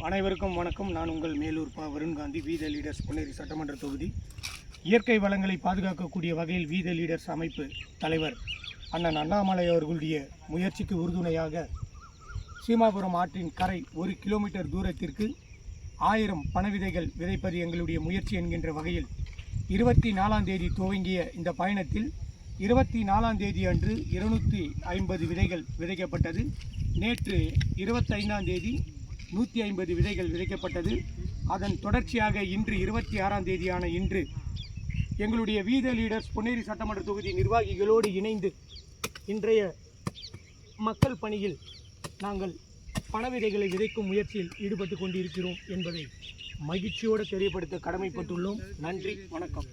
அனைவருக்கும் வணக்கம். நான் உங்கள் Melur Varun Gandhi, we the leaders Ponneri சட்டமன்ற தொகுதி. இயற்கை வளங்களை பாதுகாக்கக்கூடிய வகையில் வி த லீடர்ஸ் அமைப்பு தலைவர் அண்ணன் அண்ணாமலை அவர்களுடைய முயற்சிக்கு உறுதுணையாக சீமாபுரம் ஆற்றின் கரை 1 கிலோமீட்டர் தூரத்திற்கு 1000 பனவிதைகள் விதைப்பது எங்களுடைய முயற்சி என்கின்ற வகையில் 24ஆம் தேதி துவங்கிய இந்த பயணத்தில் 24ஆம் தேதி அன்று 250 விதைகள் விதைக்கப்பட்டது. நேற்று 25ஆம் தேதி 150 விதைகள் விதைக்கப்பட்டது. அதன் தொடர்ச்சியாக இன்று 26ஆம் தேதியான இன்று எங்களுடைய வி த லீடர்ஸ் பொன்னேரி சட்டமன்ற தொகுதி நிர்வாகிகளோடு இணைந்து இன்றைய மக்கள் பணியில் நாங்கள் பனவிதைகளை விதைக்கும் முயற்சியில் ஈடுபட்டு கொண்டிருக்கிறோம் என்பதை மகிழ்ச்சியோடு தெரியப்படுத்த கடமைப்பட்டுள்ளோம். நன்றி, வணக்கம்.